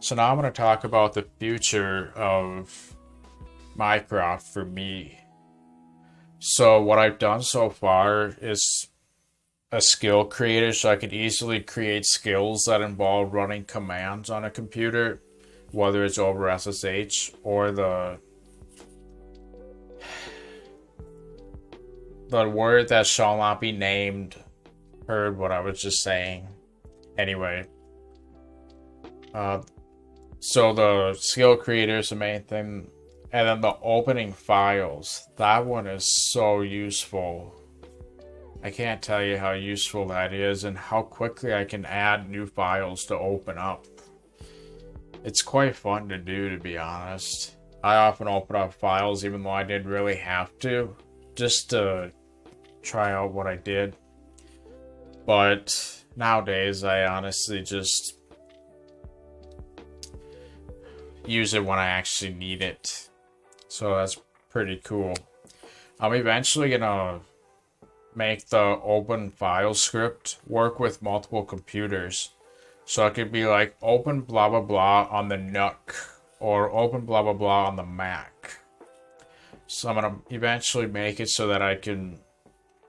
So now I'm going to talk about the future of Mycroft for me. So what I've done so far is a skill creator, so I could easily create skills that involve running commands on a computer, whether it's over SSH or the word that shall not be named heard what I was just saying. Anyway, uh, so the skill creator is the main thing. And then the opening files. That one is so useful. I can't tell you how useful that is and how quickly I can add new files to open up. It's quite fun to do, to be honest. I often open up files even though I didn't really have to, just to try out what I did. But nowadays, I honestly just use it when I actually need it. So that's pretty cool. I'm eventually gonna make the open file script work with multiple computers. So it could be like open blah blah blah on the Nook or open blah blah blah on the Mac. So I'm gonna eventually make it so that I can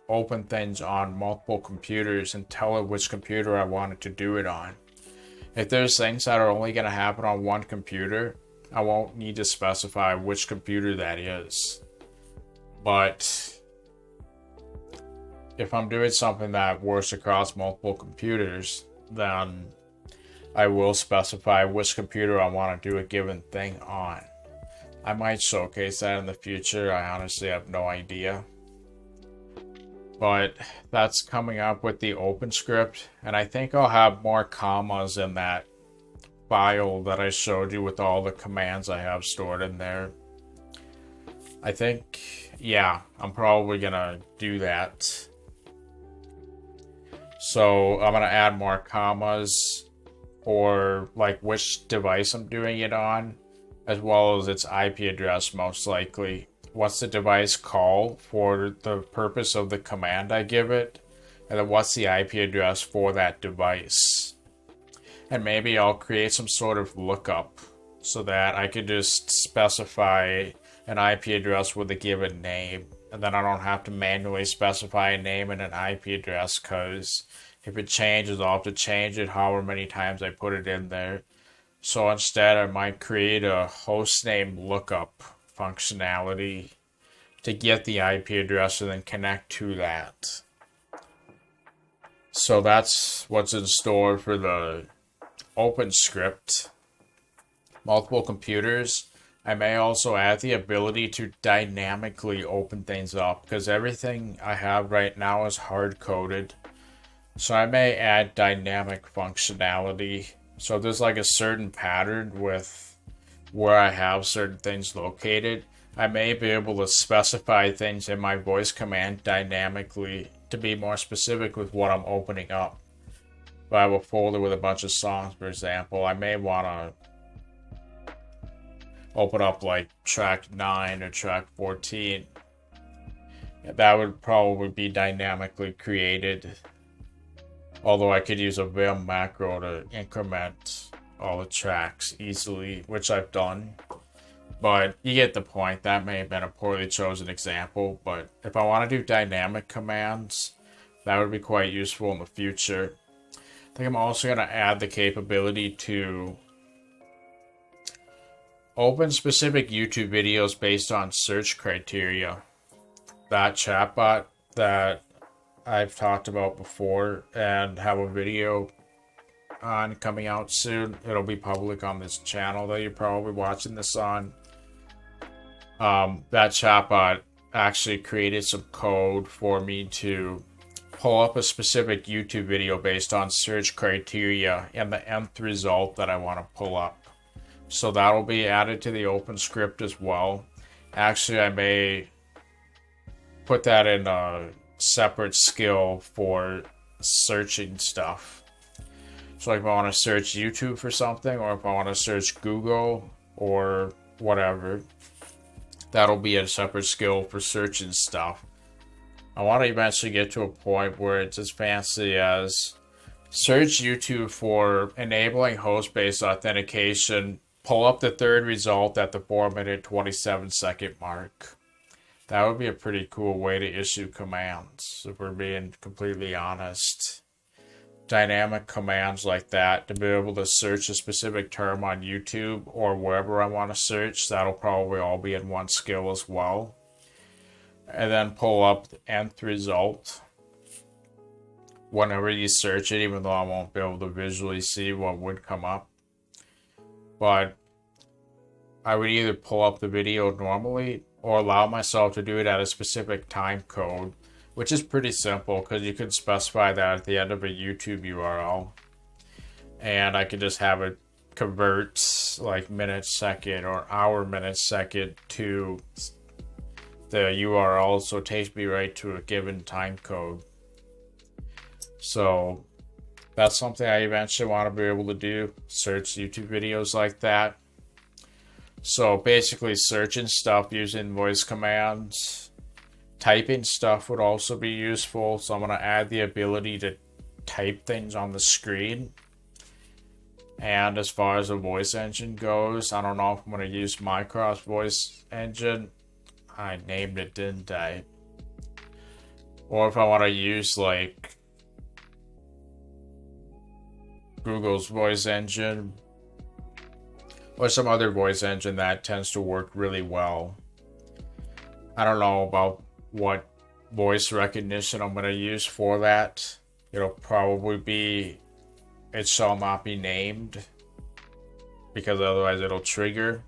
open things on multiple computers and tell it which computer I want it to do it on. If there's things that are only gonna happen on one computer, I won't need to specify which computer that is. But if I'm doing something that works across multiple computers, then I will specify which computer I want to do a given thing on. I might showcase that in the future. I honestly have no idea. But that's coming up with the OpenScript, and I think I'll have more commas in that file that I showed you with all the commands I have stored in there. I think, yeah, I'm probably gonna do that. So I'm gonna add more commas for like which device I'm doing it on, as well as its IP address most likely. What's the device called for the purpose of the command I give it, and then what's the IP address for that device. And maybe I'll create some sort of lookup so that I could just specify an IP address with a given name. And then I don't have to manually specify a name and an IP address, because if it changes, I'll have to change it however many times I put it in there. So instead, I might create a hostname lookup functionality to get the IP address and then connect to that. So that's what's in store for the OpenScript. Multiple computers. I may also add the ability to dynamically open things up, because everything I have right now is hard-coded. So I may add dynamic functionality. So there's like a certain pattern with where I have certain things located. I may be able to specify things in my voice command dynamically to be more specific with what I'm opening up. If I have a folder with a bunch of songs, for example, I may want to open up like track 9 or track 14. That would probably be dynamically created. Although I could use a Vim macro to increment all the tracks easily, which I've done. But you get the point. That may have been a poorly chosen example, but if I want to do dynamic commands, that would be quite useful in the future. I think I'm also going to add the capability to open specific YouTube videos based on search criteria. That chatbot that I've talked about before and have a video on coming out soon. It'll be public on this channel that you're probably watching this on. That chatbot actually created some code for me to pull up a specific YouTube video based on search criteria and the nth result that I want to pull up. So that'll be added to the OpenScript as well. Actually, I may put that in a separate skill for searching stuff. So like if I want to search YouTube for something, or if I want to search Google or whatever, that'll be a separate skill for searching stuff. I want to eventually get to a point where it's as fancy as search YouTube for enabling host-based authentication. Pull up the third result at the 4-minute 27-second mark. That would be a pretty cool way to issue commands, if we're being completely honest. Dynamic commands like that to be able to search a specific term on YouTube or wherever I want to search. That'll probably all be in one skill as well. And then pull up the nth result whenever you search it, even though I won't be able to visually see what would come up. But I would either pull up the video normally or allow myself to do it at a specific time code, which is pretty simple because you can specify that at the end of a YouTube URL. And I can just have it convert like minute second or hour minute second to the URL, so it takes me right to a given time code. So that's something I eventually want to be able to do, search YouTube videos like that. So basically searching stuff using voice commands. Typing stuff would also be useful, so I'm going to add the ability to type things on the screen. And as far as the voice engine goes, I don't know if I'm going to use Mycroft's voice engine. I named it, didn't I? Or if I want to use like Google's voice engine or some other voice engine that tends to work really well. I don't know about what voice recognition I'm going to use for that. It'll probably be "it shall not be named," because otherwise it'll trigger.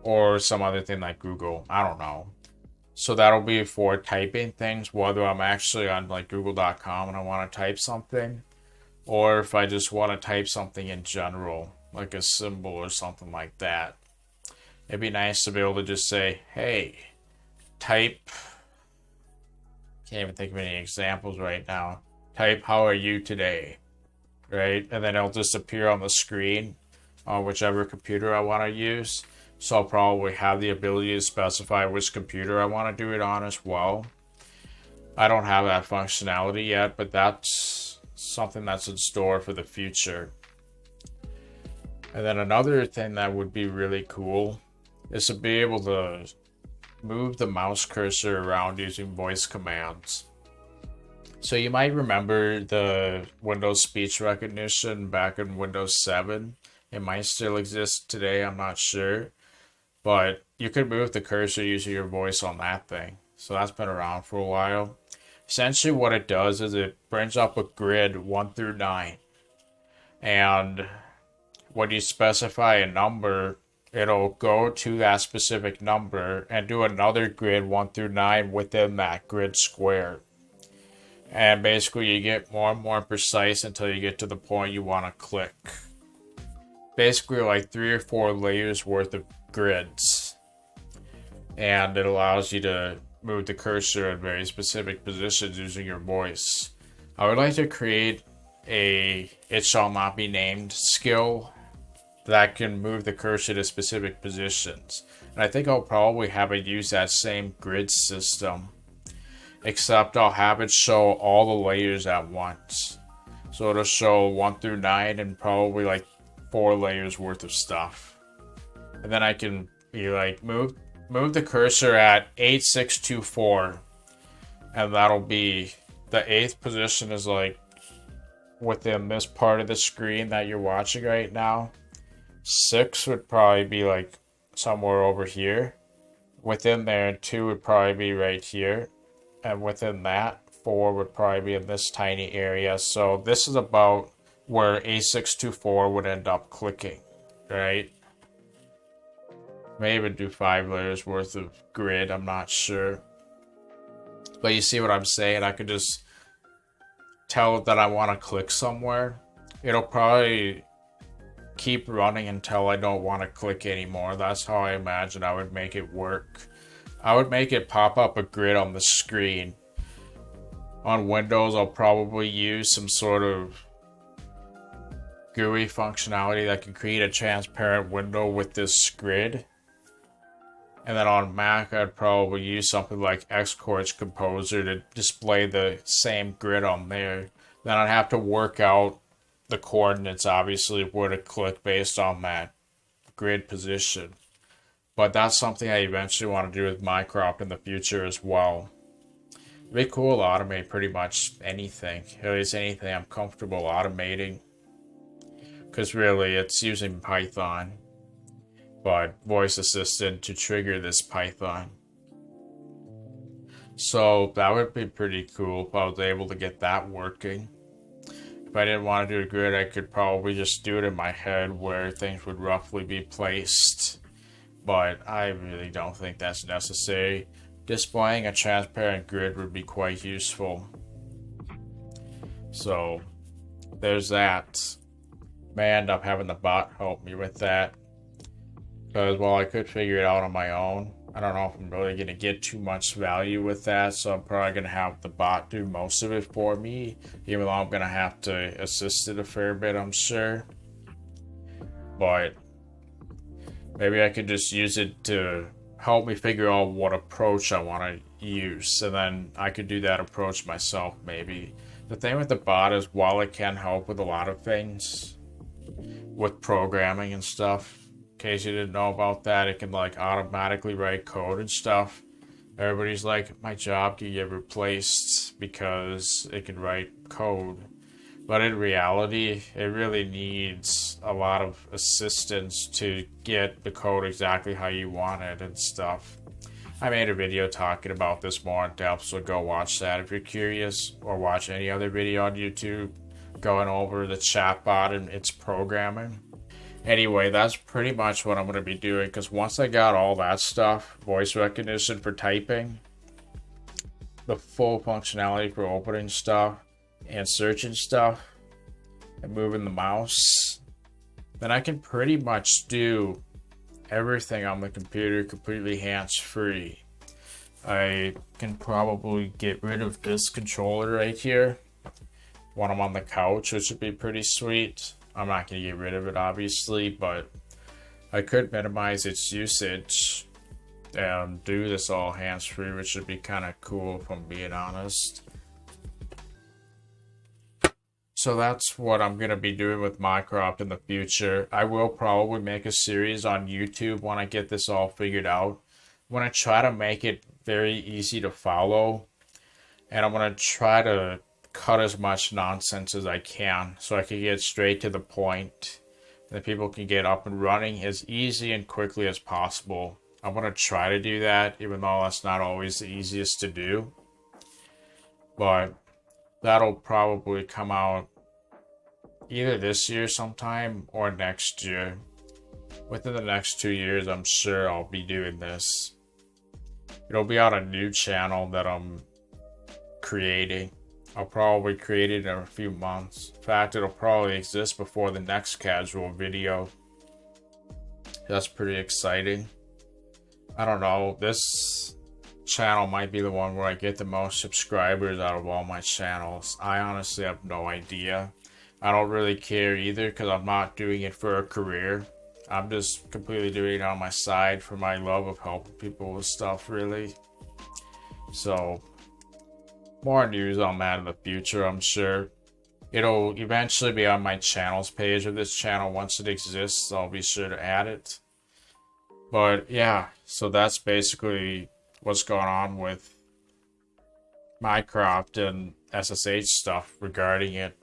Or some other thing like Google. I don't know. So that'll be for typing things, whether I'm actually on like google.com and I want to type something, or if I just want to type something in general, like a symbol or something like that. It'd be nice to be able to just say, hey, type, can't even think of any examples right now, type "how are you today," right? And then it'll just appear on the screen on whichever computer I want to use. So I'll probably have the ability to specify which computer I want to do it on as well. I don't have that functionality yet, but that's something that's in store for the future. And then another thing that would be really cool is to be able to move the mouse cursor around using voice commands. So you might remember the Windows speech recognition back in Windows 7. It might still exist today, I'm not sure. But you could move the cursor using your voice on that thing. So that's been around for a while. Essentially what it does is it brings up a grid 1 through 9. And when you specify a number, it'll go to that specific number and do another grid 1 through 9 within that grid square. And basically you get more and more precise until you get to the point you want to click. Basically like 3 or 4 layers worth of grids. And it allows you to move the cursor in very specific positions using your voice. I would like to create a "it shall not be named" skill that can move the cursor to specific positions. And I think I'll probably have it use that same grid system, except I'll have it show all the layers at once. So it'll show 1 through 9 and probably like 4 layers worth of stuff. And then I can be like, move the cursor at 8624. And that'll be the 8th position is like within this part of the screen that you're watching right now. 6 would probably be like somewhere over here. Within there, 2 would probably be right here. And within that, 4 would probably be in this tiny area. So this is about where A624 would end up clicking, right? Maybe do 5 layers worth of grid, I'm not sure. But you see what I'm saying? I could just tell it that I want to click somewhere. It'll probably keep running until I don't want to click anymore. That's how I imagine I would make it work. I would make it pop up a grid on the screen. On Windows, I'll probably use some sort of GUI functionality that can create a transparent window with this grid. And then on Mac, I'd probably use something like Xcorch Composer to display the same grid on there. Then I'd have to work out the coordinates, obviously, where to click based on that grid position. But that's something I eventually want to do with Mycroft in the future as well. It'd be cool to automate pretty much anything. At least anything I'm comfortable automating. Because really, it's using Python. But voice assistant to trigger this Python. So that would be pretty cool if I was able to get that working. If I didn't want to do a grid, I could probably just do it in my head where things would roughly be placed. But I really don't think that's necessary. Displaying a transparent grid would be quite useful. So there's that. May end up having the bot help me with that. Because while I could figure it out on my own, I don't know if I'm really going to get too much value with that, so I'm probably going to have the bot do most of it for me, even though I'm going to have to assist it a fair bit, I'm sure. But maybe I could just use it to help me figure out what approach I want to use, and then I could do that approach myself, maybe. The thing with the bot is, while it can help with a lot of things, with programming and stuff, in case you didn't know about that, it can like automatically write code and stuff. Everybody's like, my job can get replaced because it can write code. But in reality, it really needs a lot of assistance to get the code exactly how you want it and stuff. I made a video talking about this more in depth, so go watch that if you're curious, or watch any other video on YouTube going over the chatbot and its programming. Anyway, that's pretty much what I'm going to be doing, because once I got all that stuff, voice recognition for typing, the full functionality for opening stuff, and searching stuff, and moving the mouse, then I can pretty much do everything on the computer completely hands-free. I can probably get rid of this controller right here when I'm on the couch, which would be pretty sweet. I'm not going to get rid of it, obviously, but I could minimize its usage and do this all hands-free, which would be kind of cool if I'm being honest. So that's what I'm going to be doing with Mycroft in the future. I will probably make a series on YouTube when I get this all figured out. I'm going to try to make it very easy to follow, and I'm going to try to cut as much nonsense as I can so I can get straight to the point that people can get up and running as easy and quickly as possible. I'm going to try to do that, even though that's not always the easiest to do. But that'll probably come out either this year sometime or next year. Within the next 2 years, I'm sure I'll be doing this. It'll be on a new channel that I'm creating. I'll probably create it in a few months. In fact, it'll probably exist before the next casual video. That's pretty exciting. I don't know, this channel might be the one where I get the most subscribers out of all my channels. I honestly have no idea. I don't really care either, because I'm not doing it for a career. I'm just completely doing it on my side for my love of helping people with stuff, really. So more news on that in the future, I'm sure. It'll eventually be on my channels page of this channel once it exists. I'll be sure to add it. But yeah, so that's basically what's going on with Mycroft and SSH stuff regarding it.